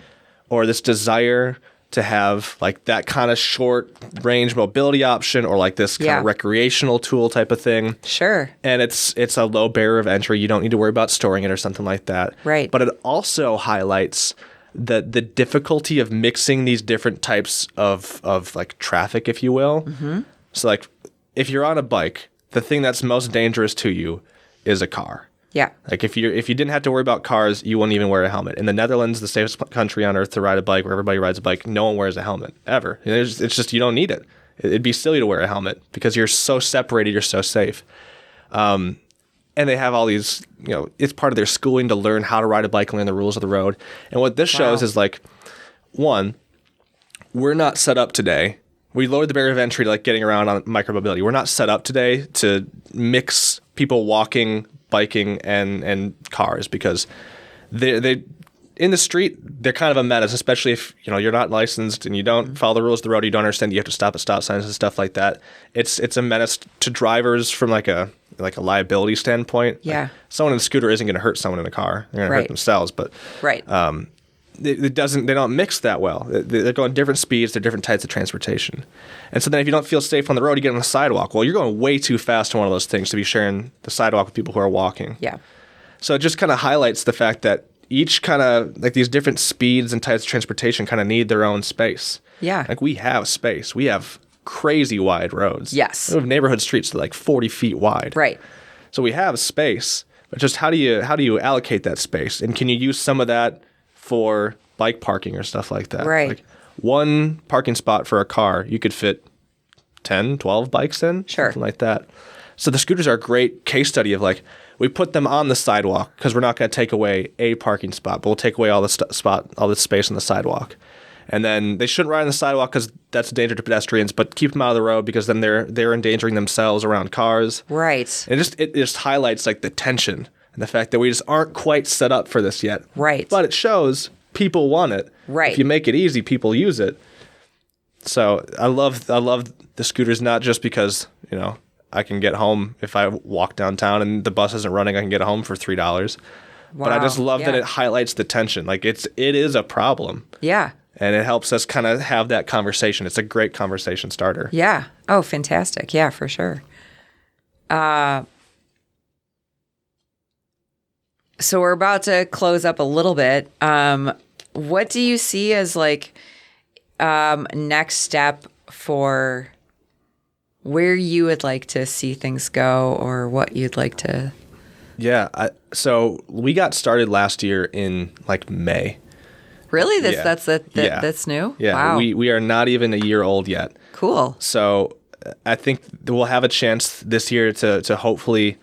or this desire to have like that kind of short range mobility option or like this kind of recreational tool type of thing. Sure. And it's a low barrier of entry. You don't need to worry about storing it or something like that. Right. But it also highlights the difficulty of mixing these different types of like traffic, if you will. Mm-hmm. So like if you're on a bike, the thing that's most dangerous to you is a car. Yeah. Like if you didn't have to worry about cars, you wouldn't even wear a helmet. In the Netherlands, the safest country on earth to ride a bike, where everybody rides a bike, no one wears a helmet ever. It's just you don't need it. It'd be silly to wear a helmet because you're so separated, you're so safe. And they have all these, it's part of their schooling to learn how to ride a bike and learn the rules of the road. And what this shows is like, one, we're not set up today. We lowered the barrier of entry to like getting around on micromobility. We're not set up today to mix people walking, biking, and cars because they in the street they're kind of a menace, especially if you're not licensed and you don't follow the rules of the road. You don't understand you have to stop at stop signs and stuff like that. It's a menace to drivers from like a liability standpoint. Yeah, like someone in a scooter isn't going to hurt someone in a car. They're going to hurt themselves. But they don't mix that well. They're going different speeds. They're different types of transportation. And so then if you don't feel safe on the road, you get on the sidewalk. Well, you're going way too fast on one of those things to be sharing the sidewalk with people who are walking. Yeah. So it just kind of highlights the fact that each kind of like these different speeds and types of transportation kind of need their own space. Yeah. Like we have space. We have crazy wide roads. Yes. We have neighborhood streets that are like 40 feet wide. Right. So we have space, but just how do you allocate that space? And can you use some of that for bike parking or stuff like that? Right. Like one parking spot for a car, you could fit 10, 12 bikes in, Sure. something like that. So the scooters are a great case study of like, we put them on the sidewalk because we're not going to take away a parking spot, but we'll take away all the space on the sidewalk. And then they shouldn't ride on the sidewalk because that's a danger to pedestrians, but keep them out of the road because then they're endangering themselves around cars. Right. And it just highlights like the tension and the fact that we just aren't quite set up for this yet. Right. But it shows people want it. Right. If you make it easy, people use it. So I love the scooters, not just because, I can get home if I walk downtown and the bus isn't running, I can get home for $3. But I just love that it highlights the tension. Like it is a problem. Yeah. And it helps us kind of have that conversation. It's a great conversation starter. Yeah. Oh, fantastic. Yeah, for sure. So we're about to close up a little bit. What do you see as like next step for where you would like to see things go or what you'd like to? Yeah. So we got started last year in like May. Really? That's new? Yeah. Wow. We are not even a year old yet. Cool. So I think we'll have a chance this year to hopefully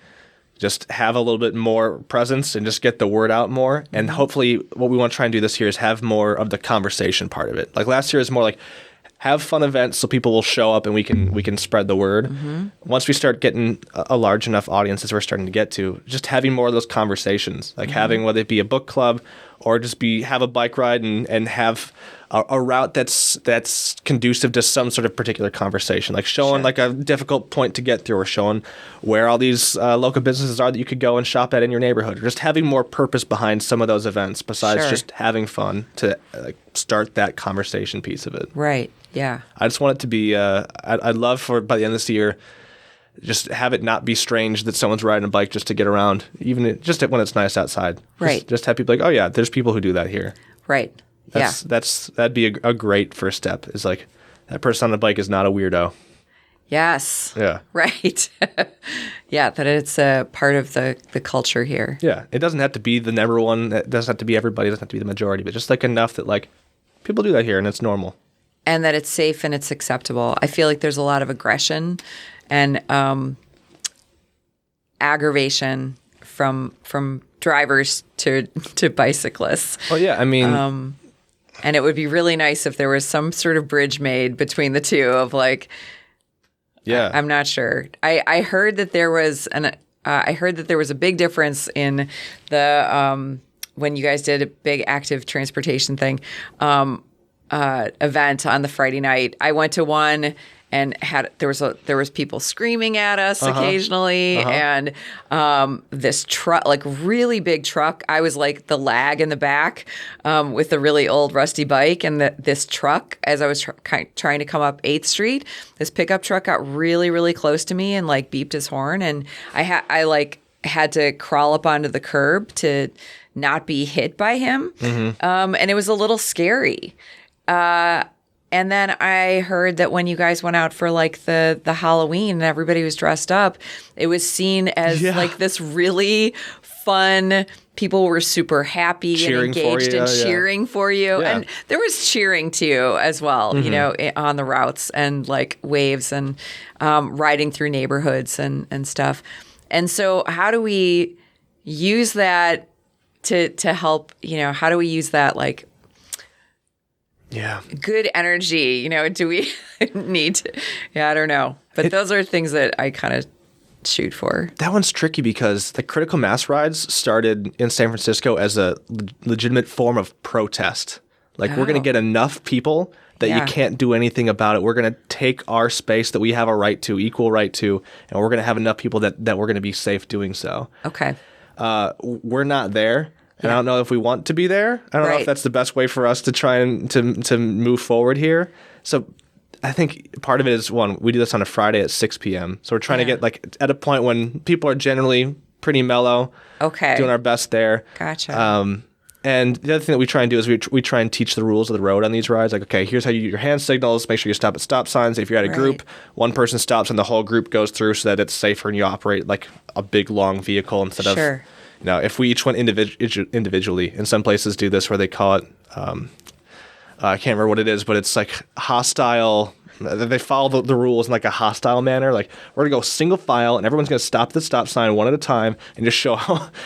just have a little bit more presence and just get the word out more. And hopefully what we want to try and do this year is have more of the conversation part of it. Like last year is more like have fun events so people will show up and we can spread the word. Once we start getting a large enough audience as we're starting to get to, just having more of those conversations, like having whether it be a book club or just have a bike ride and have a route that's conducive to some sort of particular conversation, like showing like a difficult point to get through or showing where all these local businesses are that you could go and shop at in your neighborhood, or just having more purpose behind some of those events besides just having fun to start that conversation piece of it. Right. Yeah. I just want it to be, I'd love for by the end of this year, just have it not be strange that someone's riding a bike just to get around, even just when it's nice outside. Right. Just have people like, oh yeah, there's people who do that here. Right. That'd be a great first step. Is like that person on the bike is not a weirdo. Yes. Yeah. Right. Yeah, that it's a part of the culture here. Yeah. It doesn't have to be the number one. It doesn't have to be everybody. It doesn't have to be the majority, but just like enough that like people do that here and it's normal. And that it's safe and it's acceptable. I feel like there's a lot of aggression and aggravation from drivers to bicyclists. Oh yeah, I mean, and it would be really nice if there was some sort of bridge made between the two of like, yeah, I'm not sure. I heard that there was a big difference in the when you guys did a big active transportation thing event on the Friday night. I went to one and there was people screaming at us occasionally, and this truck, like really big truck. I was like the lag in the back with a really old rusty bike, and this truck, as I was trying to come up 8th Street, this pickup truck got really, really close to me and like beeped his horn, and I had to crawl up onto the curb to not be hit by him, and it was a little scary. And then I heard that when you guys went out for like the Halloween and everybody was dressed up, it was seen as like this really fun. People were super happy cheering and engaged and cheering for you. Yeah. And there was cheering too as well, you know, on the routes and like waves and riding through neighborhoods and stuff. And so how do we use that to help, you know, how do we use that like good energy, you know, do we need to, I don't know. But those are things that I kind of shoot for. That one's tricky because the critical mass rides started in San Francisco as a legitimate form of protest. Like we're going to get enough people that you can't do anything about it. We're going to take our space that we have a right to, equal right to, and we're going to have enough people that we're going to be safe doing so. Okay. We're not there. And I don't know if we want to be there. I don't know if that's the best way for us to try and to move forward here. So I think part of it is, one, we do this on a Friday at 6 p.m. So we're trying to get like at a point when people are generally pretty mellow. Okay. Doing our best there. Gotcha. And the other thing that we try and do is we try and teach the rules of the road on these rides. Like, okay, here's how you use your hand signals. Make sure you stop at stop signs. If you're at a group, one person stops and the whole group goes through so that it's safer and you operate like a big, long vehicle instead of, if we each went individually. In some places do this where they call it, I can't remember what it is, but it's like hostile. They follow the rules in like a hostile manner. Like, we're going to go single file and everyone's going to stop at the stop sign one at a time and just show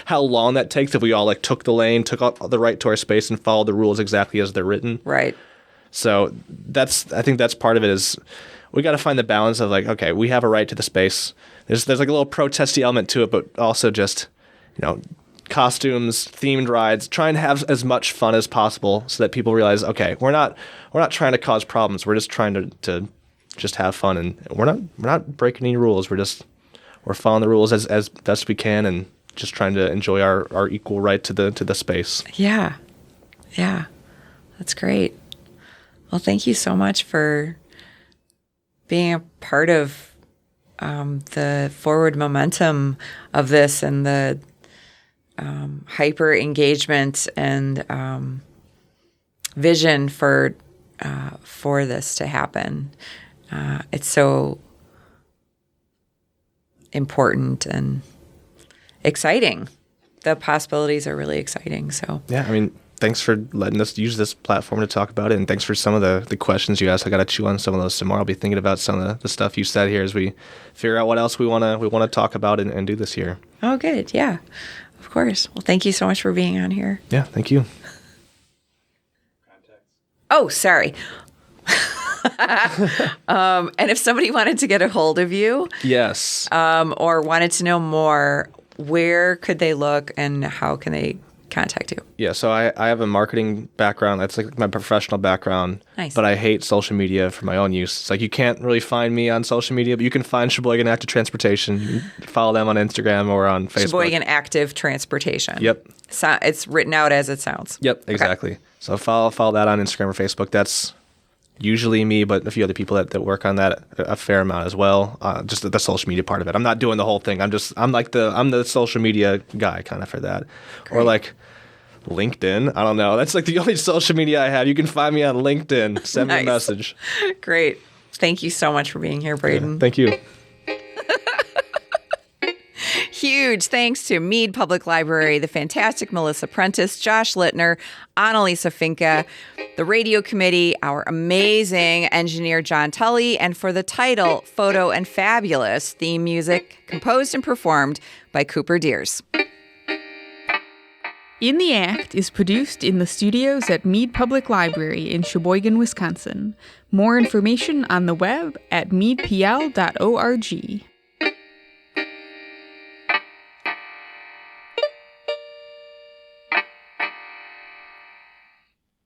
how long that takes if we all like took the lane, took up the right to our space and followed the rules exactly as they're written. Right. So I think that's part of it is we got to find the balance of like, okay, we have a right to the space. There's like a little protesty element to it, but also just, costumes, themed rides, trying to have as much fun as possible so that people realize, okay, we're not trying to cause problems. We're just trying to just have fun, and we're not breaking any rules. We're following the rules as best we can and just trying to enjoy our equal right to the space. Yeah. Yeah. That's great. Well, thank you so much for being a part of the forward momentum of this and the hyper engagement and vision for this to happen. It's so important and exciting. The possibilities are really exciting. So yeah, I mean, thanks for letting us use this platform to talk about it, and thanks for some of the questions you asked. I got to chew on some of those some more. I'll be thinking about some of the stuff you said here as we figure out what else we want to talk about and do this year. Oh, good. Yeah. Of course. Well, thank you so much for being on here. Yeah, thank you. Oh, sorry. And if somebody wanted to get a hold of you, yes, or wanted to know more, where could they look and how can they contact you? Yeah, so I have a marketing background. That's like my professional background. Nice. But I hate social media for my own use. It's like you can't really find me on social media, but you can find Sheboygan Active Transportation. You can follow them on Instagram or on Facebook. Sheboygan Active Transportation. Yep. So it's written out as it sounds. Yep, exactly. Okay. So follow that on Instagram or Facebook. That's usually me, but a few other people that work on that a fair amount as well. Just the social media part of it. I'm not doing the whole thing. I'm the social media guy kind of for that. Great. Or like LinkedIn. I don't know. That's like the only social media I have. You can find me on LinkedIn. Send me a message. Great. Thank you so much for being here, Braden. Yeah, thank you. Huge thanks to Mead Public Library, the fantastic Melissa Prentice, Josh Littner, Annalisa Finca, the radio committee, our amazing engineer John Tully, and for the title, Photo and Fabulous theme music composed and performed by Cooper Deers. In the Act is produced in the studios at Mead Public Library in Sheboygan, Wisconsin. More information on the web at meadpl.org.